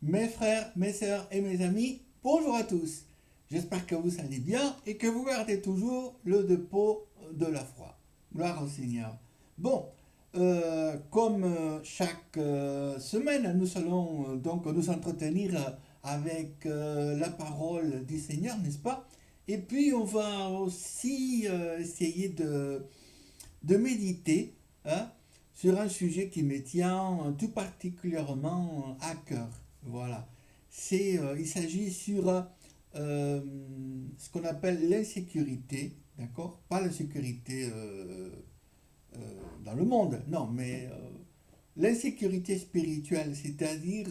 Mes frères, mes sœurs et mes amis, bonjour à tous. J'espère que vous allez bien et que vous gardez toujours le dépôt de la foi. Gloire au Seigneur. Bon, comme chaque semaine, nous allons donc nous entretenir avec la parole du Seigneur, n'est-ce pas? Et puis on va aussi essayer de méditer, hein, sur un sujet qui me tient tout particulièrement à cœur. Voilà. Il s'agit sur ce qu'on appelle l'insécurité, d'accord? Pas l'insécurité dans le monde, non, mais l'insécurité spirituelle, c'est-à-dire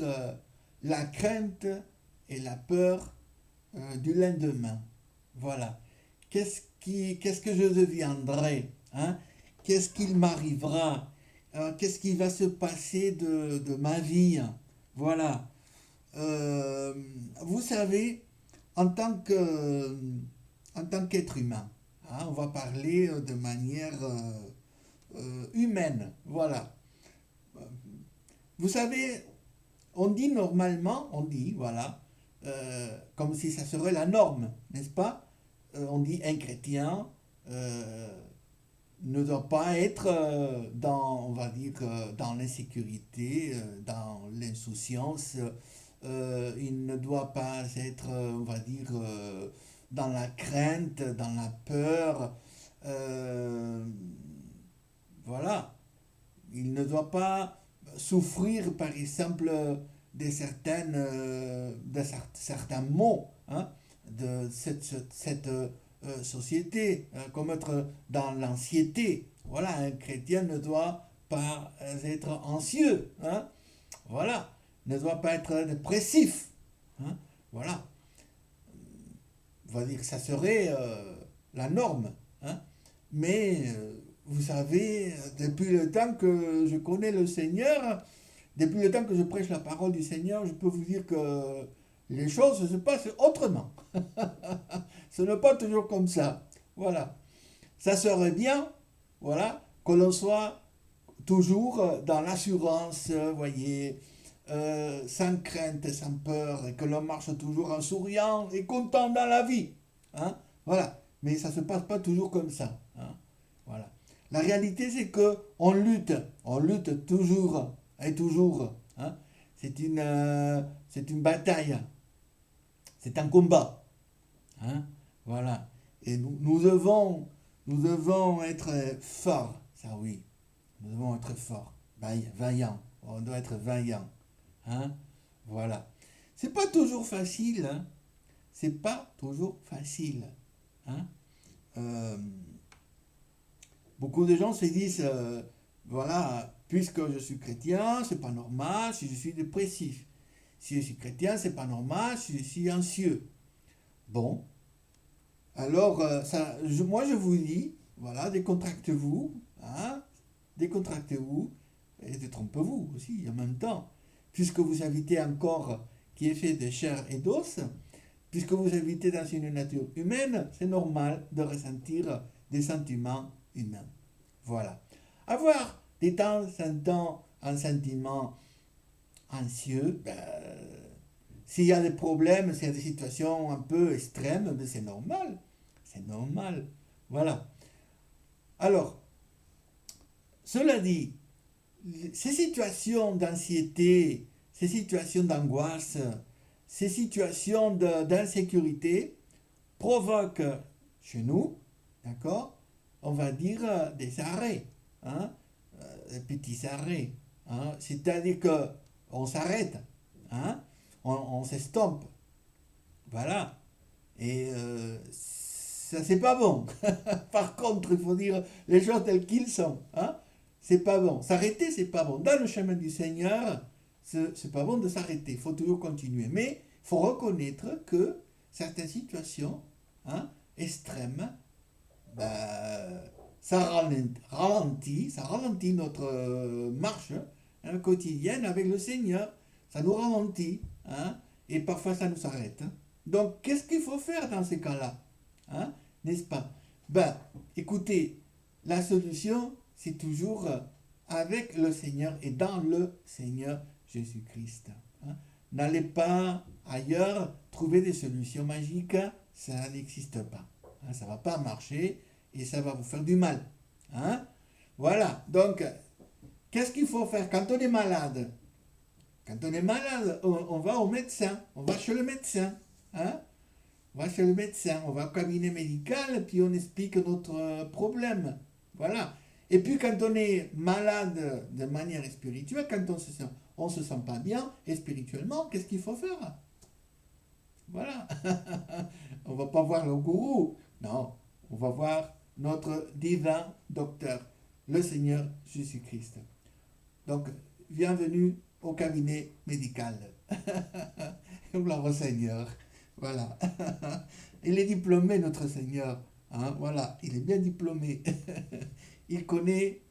la crainte et la peur du lendemain. Voilà. Qu'est-ce que je deviendrai, hein? Qu'est-ce qu'il m'arrivera? Qu'est-ce qui va se passer de ma vie? Voilà. Euh, vous savez, en tant que, en tant qu'être humain, hein, on va parler de manière humaine. Voilà. Vous savez, on dit normalement, on dit, voilà, comme si ça serait la norme, n'est-ce pas? On dit un chrétien ne doit pas être dans, on va dire, dans l'insécurité, dans l'insouciance. Il ne doit pas être, on va dire, dans la crainte, dans la peur. Euh, voilà. Il ne doit pas souffrir, par exemple, certains maux, hein, de cette société, hein, comme être dans l'anxiété. Voilà, un chrétien ne doit pas être anxieux, hein, voilà, ne doit pas être dépressif, hein, voilà. On va dire que ça serait la norme, hein. Mais vous savez, depuis le temps que je connais le Seigneur, depuis le temps que je prêche la parole du Seigneur, je peux vous dire que les choses se passent autrement. Ce n'est pas toujours comme ça. Voilà. Ça serait bien, voilà, que l'on soit toujours dans l'assurance, voyez, sans crainte et sans peur, et que l'on marche toujours en souriant et content dans la vie. Hein? Voilà. Mais ça ne se passe pas toujours comme ça. Hein? Voilà. La réalité, c'est que on lutte toujours et toujours. Hein? C'est une bataille, c'est un combat. Hein? Voilà. Et nous devons être forts, ça oui. Nous devons être forts, vaillants. On doit être vaillants. Hein? Voilà. C'est pas toujours facile. Hein? C'est pas toujours facile. Hein? Euh, Beaucoup de gens se disent, voilà, puisque je suis chrétien, c'est pas normal si je suis dépressif. Si je suis chrétien, c'est pas normal si je suis anxieux. Bon, alors, moi je vous dis, voilà, décontractez-vous, hein, décontractez-vous, et détrompez-vous aussi en même temps, puisque vous habitez un corps qui est fait de chair et d'os, puisque vous habitez dans une nature humaine, c'est normal de ressentir des sentiments humains. Voilà. Avoir des temps en temps un sentiment anxieux, ben, s'il y a des problèmes, s'il y a des situations un peu extrêmes, ben c'est normal. C'est normal. Voilà. Alors, cela dit, ces situations d'anxiété, ces situations d'angoisse, ces situations d'insécurité provoquent chez nous, d'accord, on va dire des arrêts, hein, des petits arrêts. Hein, c'est-à-dire qu'on s'arrête, hein, on s'estompe, voilà. Et ça, c'est pas bon. Par contre, il faut dire les choses telles qu'ils sont. Hein? C'est pas bon. S'arrêter, c'est pas bon. Dans le chemin du Seigneur, c'est pas bon de s'arrêter. Il faut toujours continuer. Mais il faut reconnaître que certaines situations, hein, extrêmes, ben, ça ralentit notre marche, hein, quotidienne avec le Seigneur. Ça nous ralentit, hein, et parfois ça nous arrête. Hein. Donc, qu'est-ce qu'il faut faire dans ces cas-là, hein, n'est-ce pas? Ben, écoutez, la solution, c'est toujours avec le Seigneur et dans le Seigneur Jésus-Christ. Hein. N'allez pas ailleurs trouver des solutions magiques, ça n'existe pas. Hein, ça ne va pas marcher et ça va vous faire du mal. Hein? Voilà, donc, qu'est-ce qu'il faut faire quand on est malade? Quand on est malade, on va au médecin, on va chez le médecin. Hein? On va chez le médecin, on va au cabinet médical, puis on explique notre problème. Voilà. Et puis quand on est malade de manière spirituelle, quand on se sent pas bien, et spirituellement, qu'est-ce qu'il faut faire? Voilà. On va pas voir le gourou. Non, on va voir notre divin docteur, le Seigneur Jésus-Christ. Donc, bienvenue au cabinet médical. Gloire au Seigneur. Voilà. Il est diplômé, notre Seigneur. Hein, voilà, il est bien diplômé. Il connaît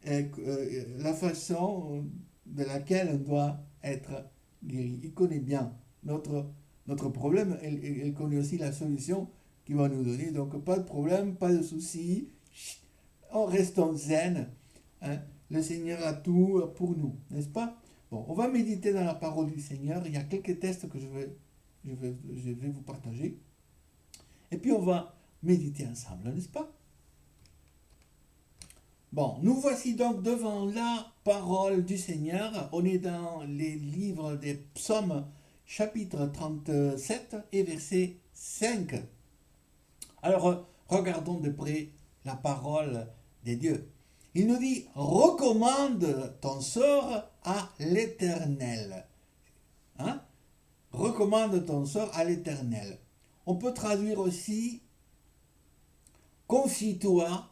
la façon de laquelle on doit être guéri. Il connaît bien notre problème. Il connaît aussi la solution qu'il va nous donner. Donc, pas de problème, pas de souci. On reste en zen. Hein. Le Seigneur a tout pour nous, n'est-ce pas? Bon, on va méditer dans la parole du Seigneur. Il y a quelques tests que je vais vous partager. Et puis on va méditer ensemble, n'est-ce pas? Bon, nous voici donc devant la parole du Seigneur. On est dans les livres des psaumes, chapitre 37 et verset 5. Alors, regardons de près la parole des dieux. Il nous dit, recommande ton sort à l'Éternel. Hein? Recommande ton sort à l'Éternel. On peut traduire aussi, confie-toi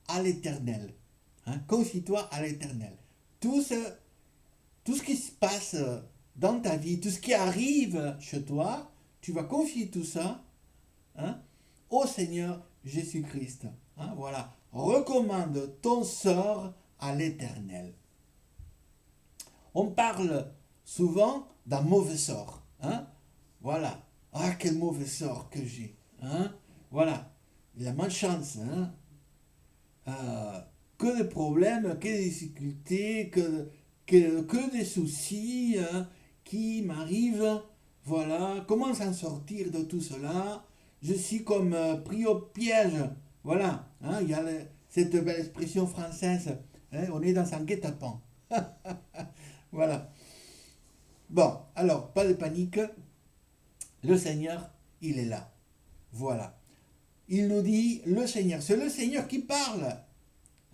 à l'Éternel. Hein? Confie-toi à l'Éternel. Tout ce qui se passe dans ta vie, tout ce qui arrive chez toi, tu vas confier tout ça, hein, au Seigneur Jésus-Christ. Hein? Voilà. Recommande ton sort à l'Éternel. On parle souvent d'un mauvais sort. Hein? Voilà. Ah, quel mauvais sort que j'ai. Hein? Voilà. La malchance. Hein? Que des problèmes, que des difficultés, que des soucis, hein, qui m'arrivent. Voilà. Comment s'en sortir de tout cela? Je suis comme pris au piège. Voilà. Hein? Il y a cette belle expression française. Hein? On est dans un guet-apens. Voilà. Bon, alors, pas de panique. Le Seigneur, il est là. Voilà. Il nous dit, le Seigneur, c'est le Seigneur qui parle.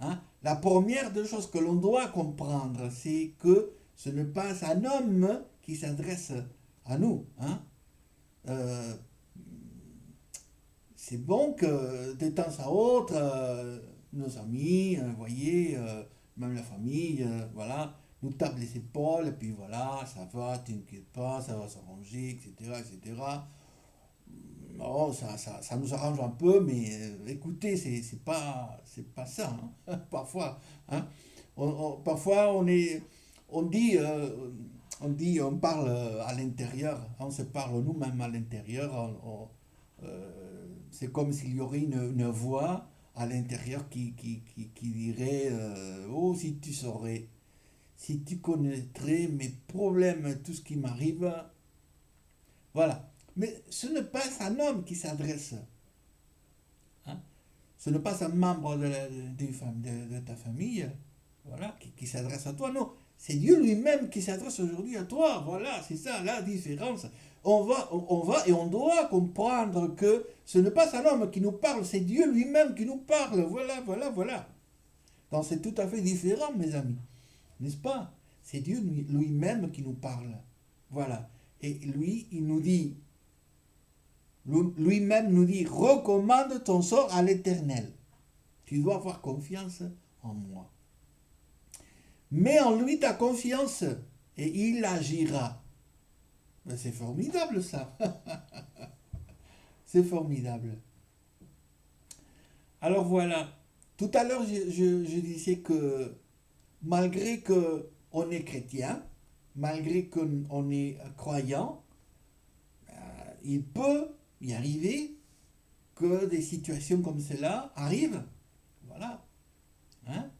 Hein? La première des choses que l'on doit comprendre, c'est que ce n'est pas un homme qui s'adresse à nous. Hein? C'est bon que de temps à autre, nos amis, vous voyez, même la famille, voilà, nous tapent les épaules, et puis voilà, ça va, t'inquiète pas, ça va s'arranger, etc., etc. Non, ça nous arrange un peu, mais écoutez, c'est pas ça, hein, parfois. Hein. Parfois, on parle à l'intérieur, on se parle nous-mêmes à l'intérieur, c'est comme s'il y aurait une voix à l'intérieur qui dirait oh, si tu saurais, si tu connaîtrais mes problèmes, tout ce qui m'arrive. Voilà. Mais ce n'est pas un homme qui s'adresse. Hein? Ce n'est pas un membre de ta famille, voilà, qui s'adresse à toi. Non, c'est Dieu lui-même qui s'adresse aujourd'hui à toi. Voilà, c'est ça la différence. On va et on doit comprendre que ce n'est pas un homme qui nous parle, c'est Dieu lui-même qui nous parle. Voilà, voilà, voilà. Donc c'est tout à fait différent, mes amis. N'est-ce pas? C'est Dieu lui-même qui nous parle. Voilà. Et lui, il nous dit, lui-même nous dit, recommande ton sort à l'Éternel. Tu dois avoir confiance en moi. Mets en lui ta confiance et il agira. Ben, c'est formidable ça. C'est formidable. Alors voilà. Tout à l'heure, je disais que malgré qu'on est chrétien, malgré qu'on est croyant, il peut y arriver que des situations comme cela arrivent. Voilà. Hein?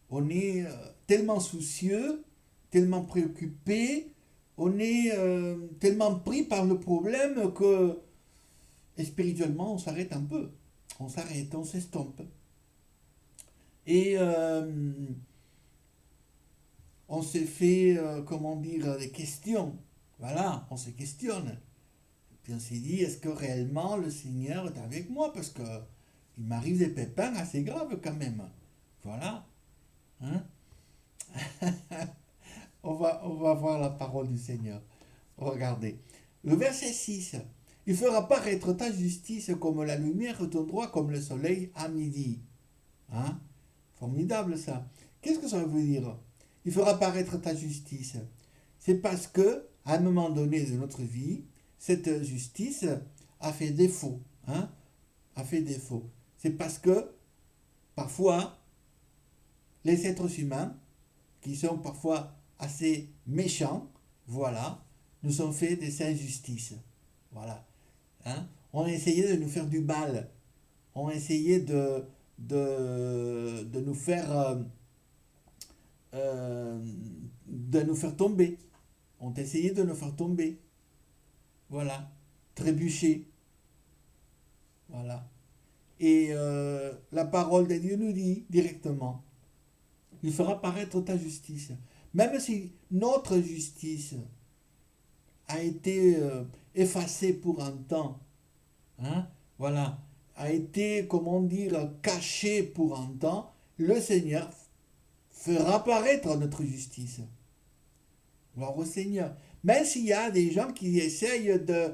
On est tellement soucieux, tellement préoccupé on est tellement pris par le problème que et spirituellement, on s'arrête un peu. On s'arrête, on s'estompe. Et on s'est fait, comment dire, des questions. Voilà, on se questionne. Puis on s'est dit, est-ce que réellement le Seigneur est avec moi? Parce que il m'arrive des pépins assez graves quand même. Voilà. Hein? On va voir la parole du Seigneur. Regardez. Le verset 6. Il fera paraître ta justice comme la lumière, ton droit comme le soleil à midi. Hein? Formidable ça. Qu'est-ce que ça veut dire? Il fera paraître ta justice. C'est parce que, à un moment donné de notre vie, cette justice a fait défaut. Hein? A fait défaut. C'est parce que, parfois, les êtres humains, qui sont parfois assez méchants, voilà, nous ont fait des injustices. Voilà. Hein? On a essayé de nous faire du mal. On a essayé de nous faire euh, de nous faire tomber. On a essayé de nous faire tomber. Voilà. Trébucher. Voilà. Et la parole de Dieu nous dit directement, il fera paraître ta justice. Même si notre justice a été effacée pour un temps, hein, voilà, a été, comment dire, cachée pour un temps, le Seigneur fera paraître notre justice. Gloire au Seigneur. Même s'il y a des gens qui essayent de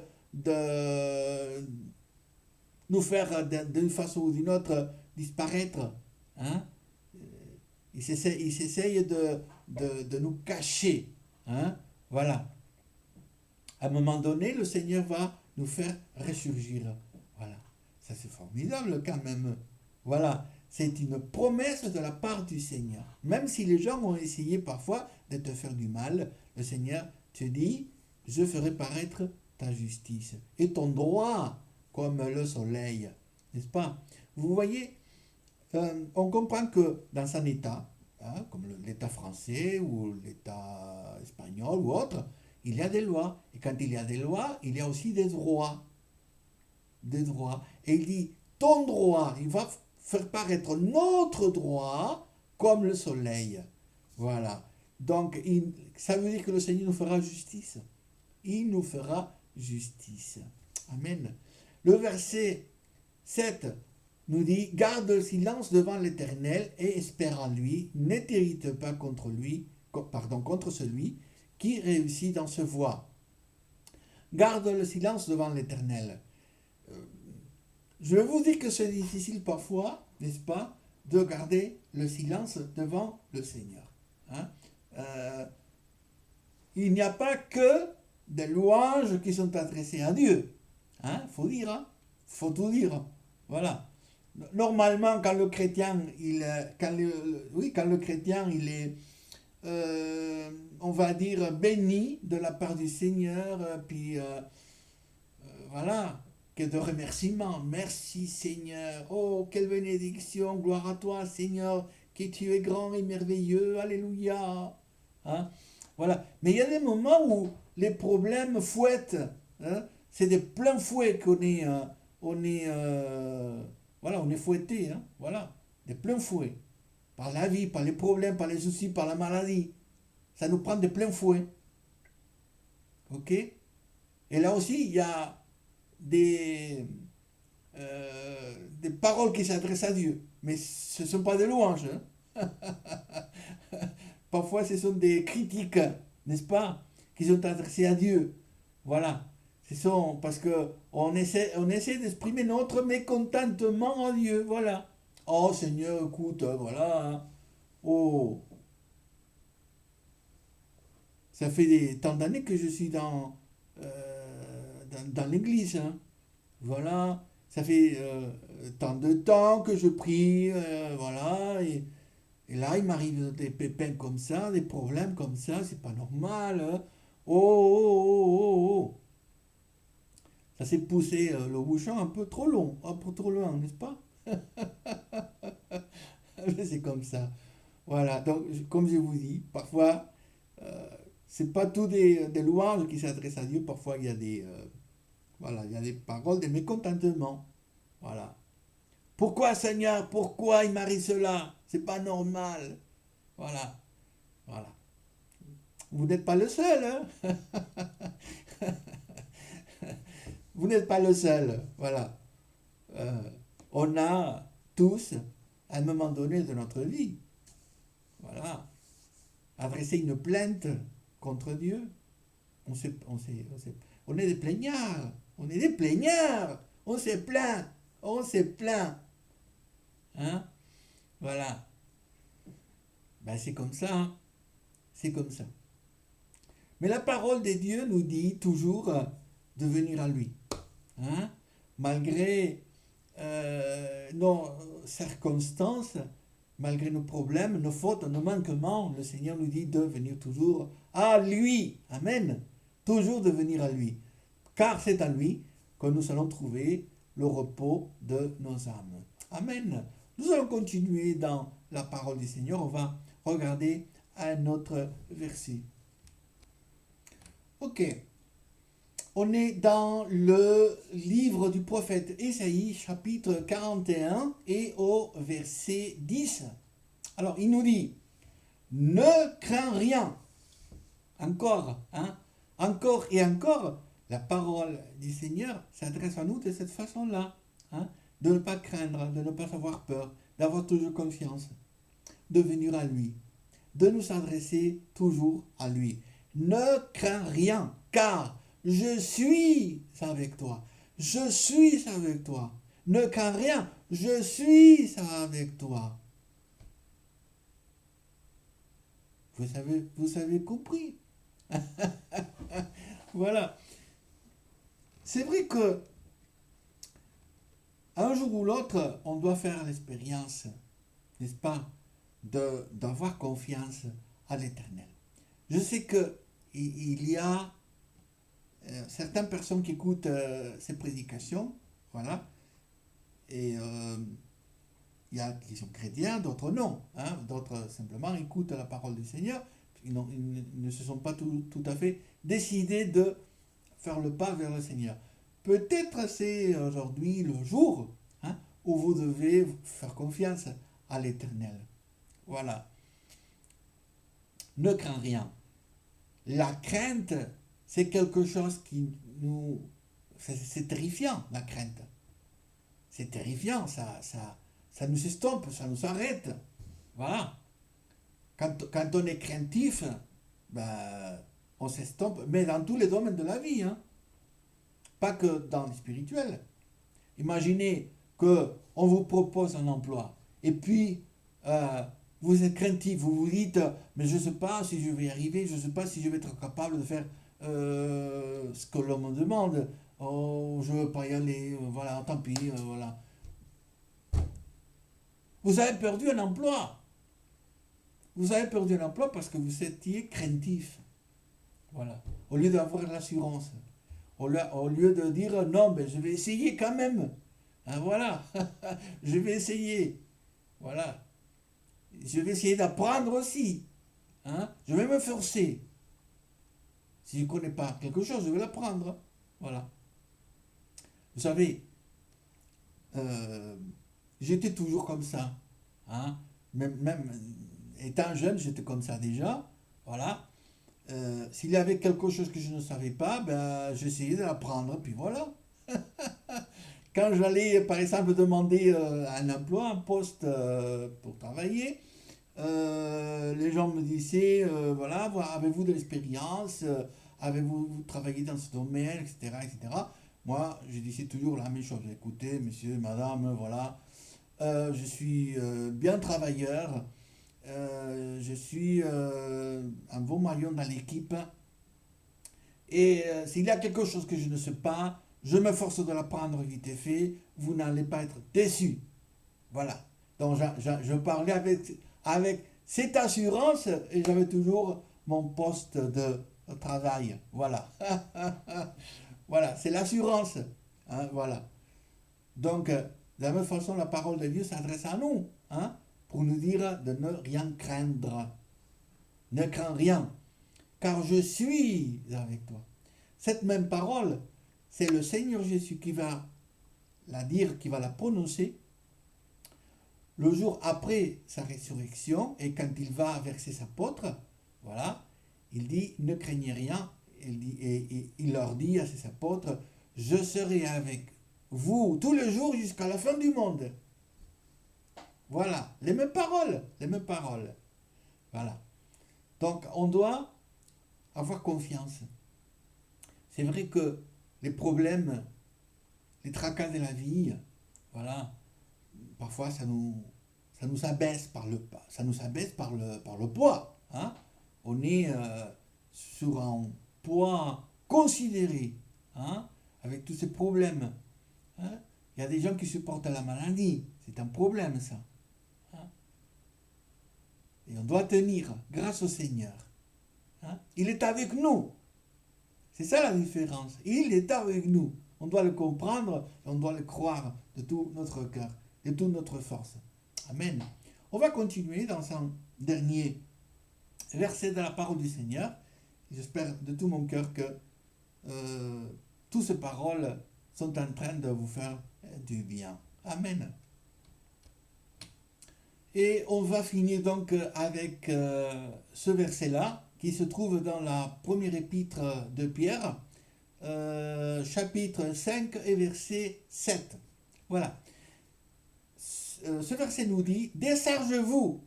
nous faire d'une façon ou d'une autre disparaître, hein, ils s'essayent de nous cacher. Hein, voilà. À un moment donné, le Seigneur va nous faire ressurgir. Voilà. Ça, c'est formidable quand même. Voilà. C'est une promesse de la part du Seigneur. Même si les gens ont essayé parfois de te faire du mal, le Seigneur te dit, je ferai paraître ta justice et ton droit comme le soleil. N'est-ce pas? Vous voyez, on comprend que dans un État, hein, comme l'État français ou l'État espagnol ou autre, il y a des lois. Et quand il y a des lois, il y a aussi des droits. Des droits. Et il dit, ton droit, il va faire paraître notre droit comme le soleil. Voilà. Donc, ça veut dire que le Seigneur nous fera justice. Il nous fera justice. Amen. Le verset 7 nous dit, garde le silence devant l'Éternel et espère en lui, ne t'irrite pas contre lui, pardon, contre celui qui réussit dans ce voie. Garde le silence devant l'Éternel. Je vous dis que c'est difficile parfois, n'est-ce pas, de garder le silence devant le Seigneur. Hein? Il n'y a pas que des louanges qui sont adressées à Dieu. Hein? Faut dire, hein? Faut tout dire. Voilà. Normalement, quand le chrétien, quand le chrétien, il est, on va dire, béni de la part du Seigneur, puis voilà, que de remerciements. Merci Seigneur. Oh, quelle bénédiction. Gloire à toi Seigneur, que tu es grand et merveilleux. Alléluia. Hein? Voilà. Mais il y a des moments où les problèmes fouettent. Hein? C'est de plein fouet qu'on est, voilà, on est fouetté. Hein? Voilà, de plein fouet. Par la vie, par les problèmes, par les soucis, par la maladie. Ça nous prend de plein fouet. Ok? Et là aussi, il y a des paroles qui s'adressent à Dieu. Mais ce ne sont pas des louanges. Hein. Parfois, ce sont des critiques, n'est-ce pas, qui sont adressées à Dieu. Voilà. Ce sont parce que on essaie d'exprimer notre mécontentement à Dieu. Voilà. Oh Seigneur, écoute, voilà. Hein. Oh, ça fait tant d'années que je suis dans l'église. Hein. Voilà, ça fait tant de temps que je prie, voilà, et là il m'arrive des pépins comme ça, des problèmes comme ça, c'est pas normal. Hein. Oh, oh, oh, oh, oh. Ça s'est poussé le bouchon un peu trop long, un peu trop loin, n'est-ce pas? C'est comme ça. Voilà, donc comme je vous dis, parfois c'est pas tout des louanges qui s'adressent à Dieu. Parfois, il y a voilà, il y a des paroles, des mécontentements. Voilà. Pourquoi, Seigneur? Pourquoi il m'arrive cela? C'est pas normal. Voilà. Voilà. Vous n'êtes pas le seul, hein? Vous n'êtes pas le seul. Voilà. Euh, on a tous, à un moment donné de notre vie, voilà, adressé une plainte contre Dieu. On est des plaignards. On est des plaignards. On s'est plaint. On s'est plaint. Hein? Voilà. Ben, c'est comme ça. Hein. C'est comme ça. Mais la parole de Dieu nous dit toujours de venir à lui. Hein? Malgré nos circonstances, malgré nos problèmes, nos fautes, nos manquements, le Seigneur nous dit de venir toujours à lui. Amen. Toujours de venir à lui. Car c'est à lui que nous allons trouver le repos de nos âmes. Amen. Nous allons continuer dans la parole du Seigneur. On va regarder un autre verset. Ok. On est dans le livre du prophète Ésaïe, chapitre 41 et au verset 10. Alors, il nous dit, ne crains rien. Encore, hein? Encore et encore, la parole du Seigneur s'adresse à nous de cette façon-là. Hein? De ne pas craindre, de ne pas avoir peur, d'avoir toujours confiance, de venir à lui, de nous adresser toujours à lui. Ne crains rien, car je suis avec toi. Je suis avec toi. Ne crains rien, je suis avec toi. Vous avez compris. Voilà. C'est vrai que un jour ou l'autre, on doit faire l'expérience, n'est-ce pas, d'avoir confiance à l'Éternel. Je sais que il y a certaines personnes qui écoutent ces prédications, voilà, et il y a qui sont chrétiens, d'autres non, hein, d'autres simplement écoutent la parole du Seigneur, ils ne se sont pas tout à fait décidés de faire le pas vers le Seigneur. Peut-être c'est aujourd'hui le jour, hein, où vous devez faire confiance à l'Éternel. Voilà. Ne crains rien. La crainte, c'est quelque chose qui nous... C'est terrifiant, la crainte. C'est terrifiant, ça nous estompe, ça nous arrête. Voilà. Quand on est craintif, ben, on s'estompe, mais dans tous les domaines de la vie, hein. Pas que dans le spirituel. Imaginez qu'on vous propose un emploi, et puis vous êtes craintif, vous vous dites, mais je ne sais pas si je vais y arriver, je ne sais pas si je vais être capable de faire ce que l'on me demande. Oh, je ne veux pas y aller, voilà, tant pis, voilà. Vous avez perdu un emploi. Vous avez perdu un emploi parce que vous étiez craintif. Voilà. Au lieu d'avoir l'assurance. Au lieu de dire non, mais je vais essayer quand même. Hein, voilà. Je vais essayer. Voilà. Je vais essayer d'apprendre aussi. Hein. Je vais me forcer. Si je ne connais pas quelque chose, je vais l'apprendre. Voilà. Vous savez, j'étais toujours comme ça. Hein. Même étant jeune, j'étais comme ça déjà. Voilà. S'il y avait quelque chose que je ne savais pas, ben, j'essayais de l'apprendre, puis voilà. Quand j'allais, par exemple, demander un emploi, un poste pour travailler, les gens me disaient, voilà, avez-vous de l'expérience, avez-vous travaillé dans ce domaine, etc., etc. Moi, je disais toujours la même chose. Écoutez, monsieur, madame, voilà, je suis bien travailleur, je suis un bon maillon dans l'équipe, et s'il y a quelque chose que je ne sais pas, je m'efforce de l'apprendre vite et fait, vous n'allez pas être déçus. Voilà. Donc je parlais avec cette assurance et j'avais toujours mon poste de travail. Voilà. Voilà, c'est l'assurance. Hein, voilà. Donc, de la même façon, la parole de Dieu s'adresse à nous, hein, pour nous dire de ne rien craindre. Ne crains rien. car je suis avec toi. Cette même parole, c'est le Seigneur Jésus qui va la dire, qui va la prononcer le jour après sa résurrection, et quand il va vers ses apôtres, voilà, il dit, ne craignez rien, et il leur dit à ses apôtres, je serai avec vous tous les jours jusqu'à la fin du monde. Voilà, les mêmes paroles, les mêmes paroles. Voilà. Donc, on doit avoir confiance. C'est vrai que les problèmes, les tracas de la vie, voilà, parfois ça nous abaisse par le poids. Hein? On est sur un poids considéré, hein? Avec tous ces problèmes. Hein? Il y a des gens qui supportent la maladie. C'est un problème, ça. Hein? Et on doit tenir grâce au Seigneur. Hein? Il est avec nous. C'est ça la différence. Il est avec nous. On doit le comprendre et on doit le croire de tout notre cœur, de toute notre force. Amen. On va continuer dans un dernier verset de la parole du Seigneur. J'espère de tout mon cœur que toutes ces paroles sont en train de vous faire du bien. Amen. Et on va finir donc avec ce verset-là, qui se trouve dans la première épître de Pierre, chapitre 5 et verset 7. Voilà. Ce verset nous dit, déchargez-vous,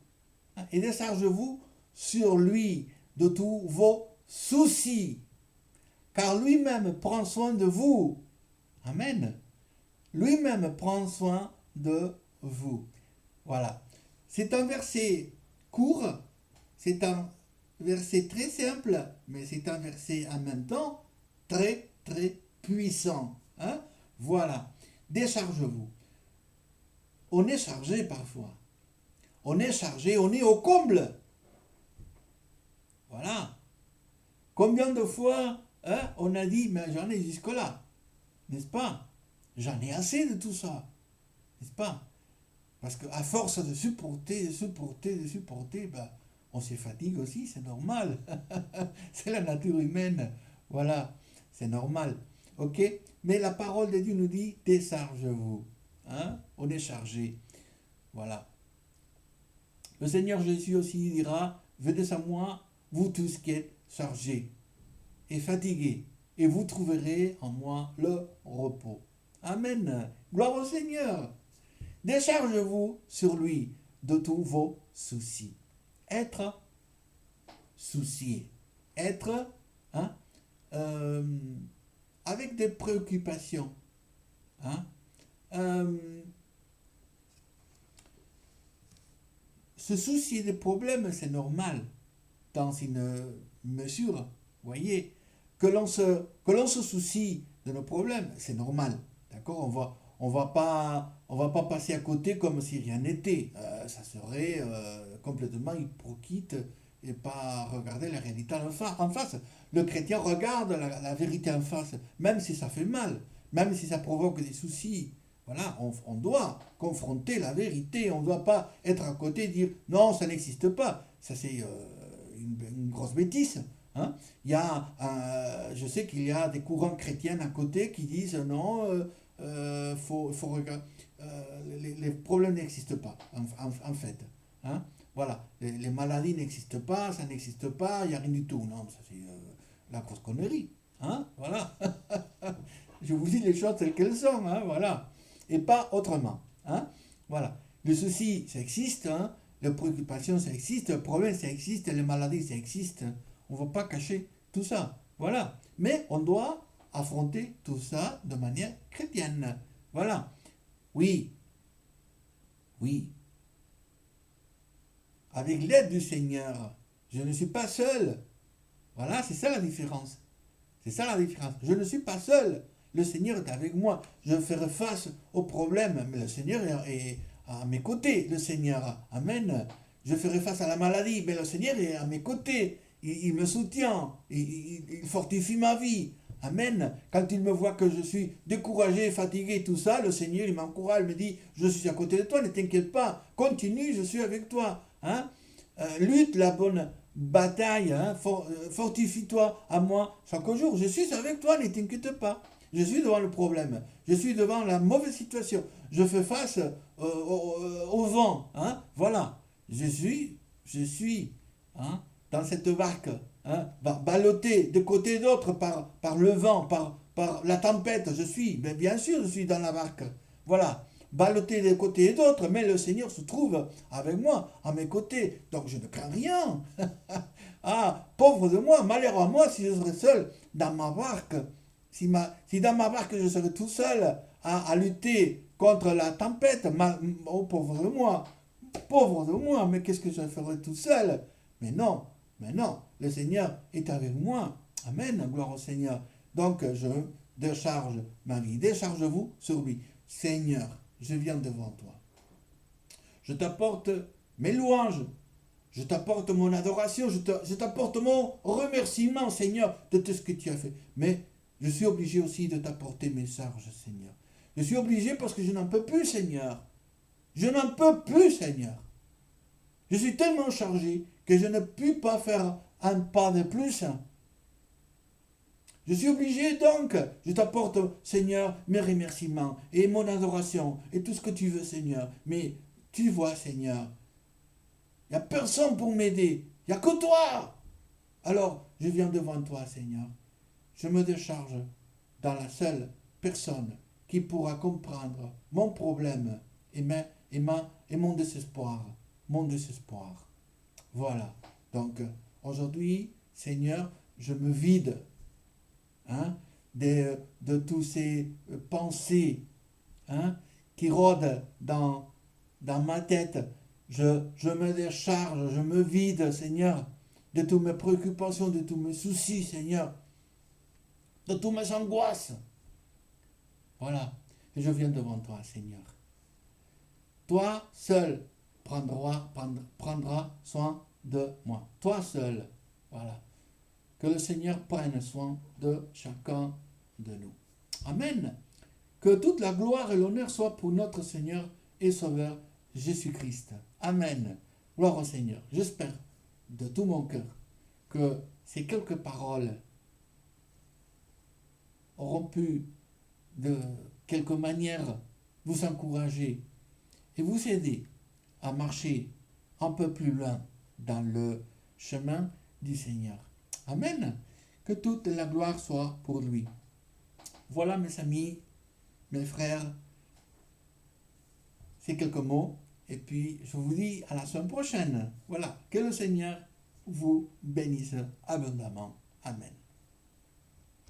hein, et déchargez-vous sur lui de tous vos soucis, car lui-même prend soin de vous. Amen. Lui-même prend soin de vous. Voilà. C'est un verset court, c'est un verset très simple, mais c'est un verset en même temps très, très puissant. Hein? Voilà. Déchargez-vous. On est chargé parfois. On est chargé, on est au comble. Voilà. Combien de fois on a dit, mais j'en ai jusque-là, n'est-ce pas? J'en ai assez de tout ça, n'est-ce pas? Parce qu'à force de supporter, ben, on se fatigue aussi, c'est normal. C'est la nature humaine. Voilà, c'est normal. Ok? Mais la parole de Dieu nous dit, déchargez-vous. Hein? On est chargé. Voilà. Le Seigneur Jésus aussi dira, venez à moi, vous tous qui êtes chargés et fatigués, et vous trouverez en moi le repos. Amen. Gloire au Seigneur. Déchargez-vous sur lui de tous vos soucis. Être soucié. Être hein, avec des préoccupations. Hein, se soucier des problèmes, c'est normal, dans une mesure, voyez, que l'on se soucie de nos problèmes, c'est normal, d'accord, on va pas passer à côté comme si rien n'était, ça serait complètement hypocrite et pas regarder la réalité en face. Le chrétien regarde la vérité en face, même si ça fait mal, même si ça provoque des soucis. Voilà, on doit confronter la vérité, on ne doit pas être à côté et dire non, ça n'existe pas. Ça, c'est une grosse bêtise. Hein. Je sais qu'il y a des courants chrétiens à côté qui disent non, faut regarder, les problèmes n'existent pas, en fait. Hein. Voilà, les maladies n'existent pas, ça n'existe pas, il n'y a rien du tout. Non, ça c'est la grosse connerie. Hein. Voilà. Je vous dis les choses telles qu'elles sont. Hein. Voilà. Et pas autrement. Hein? Voilà. Le souci, ça existe. Hein? Les préoccupations, ça existe. Le problème, ça existe. Les maladies, ça existe. On ne va pas cacher tout ça. Voilà. Mais on doit affronter tout ça de manière chrétienne. Voilà. Oui. Oui. Avec l'aide du Seigneur, je ne suis pas seul. Voilà, c'est ça la différence. C'est ça la différence. Je ne suis pas seul. Le Seigneur est avec moi. Je ferai face aux problèmes, mais le Seigneur est à mes côtés. Le Seigneur, amen. Je ferai face à la maladie, mais le Seigneur est à mes côtés. Il me soutient. Il fortifie ma vie. Amen. Quand il me voit que je suis découragé, fatigué, tout ça, le Seigneur, il m'encourage, il me dit, je suis à côté de toi, ne t'inquiète pas. Continue, je suis avec toi. Hein? Lutte la bonne bataille, hein, fortifie-toi à moi chaque jour. Je suis avec toi, ne t'inquiète pas. Je suis devant le problème. Je suis devant la mauvaise situation. Je fais face au vent. Hein, voilà. Je suis hein, dans cette barque, hein, ballottée de côté et d'autre par le vent, par la tempête. Bien sûr, je suis dans la barque. Voilà. Ballotté de côté et d'autre, mais le Seigneur se trouve avec moi, à mes côtés. Donc je ne crains rien. Ah, pauvre de moi, malheur à moi si je serais seul dans ma barque. Si dans ma barque je serais tout seul à lutter contre la tempête, oh, pauvre de moi, mais qu'est-ce que je ferais tout seul? Mais non, le Seigneur est avec moi. Amen, gloire au Seigneur. Donc je décharge ma vie, décharge-vous sur lui. Seigneur, je viens devant toi. Je t'apporte mes louanges. Je t'apporte mon adoration. Je t'apporte mon remerciement, Seigneur, de tout ce que tu as fait. Mais je suis obligé aussi de t'apporter mes charges, Seigneur. Je suis obligé parce que je n'en peux plus, Seigneur. Je n'en peux plus, Seigneur. Je suis tellement chargé que je ne puis pas faire un pas de plus. Je suis obligé donc, je t'apporte, Seigneur, mes remerciements et mon adoration et tout ce que tu veux, Seigneur. Mais tu vois, Seigneur, il n'y a personne pour m'aider. Il n'y a que toi. Alors, je viens devant toi, Seigneur. Je me décharge dans la seule personne qui pourra comprendre mon problème et mon désespoir. Mon désespoir. Voilà. Donc, aujourd'hui, Seigneur, je me vide, hein, de tous ces pensées, hein, qui rôdent dans ma tête. Je me décharge, je me vide, Seigneur, de toutes mes préoccupations, de tous mes soucis, Seigneur, de toutes mes angoisses. Voilà. Et je viens devant toi, Seigneur. Toi seul prendra soin de moi. Toi seul. Voilà. Que le Seigneur prenne soin de chacun de nous. Amen. Que toute la gloire et l'honneur soient pour notre Seigneur et Sauveur Jésus-Christ. Amen. Gloire au Seigneur. J'espère de tout mon cœur que ces quelques paroles auront pu de quelque manière vous encourager et vous aider à marcher un peu plus loin dans le chemin du Seigneur. Amen. Que toute la gloire soit pour lui. Voilà, mes amis, mes frères, ces quelques mots. Et puis, je vous dis à la semaine prochaine. Voilà, que le Seigneur vous bénisse abondamment. Amen.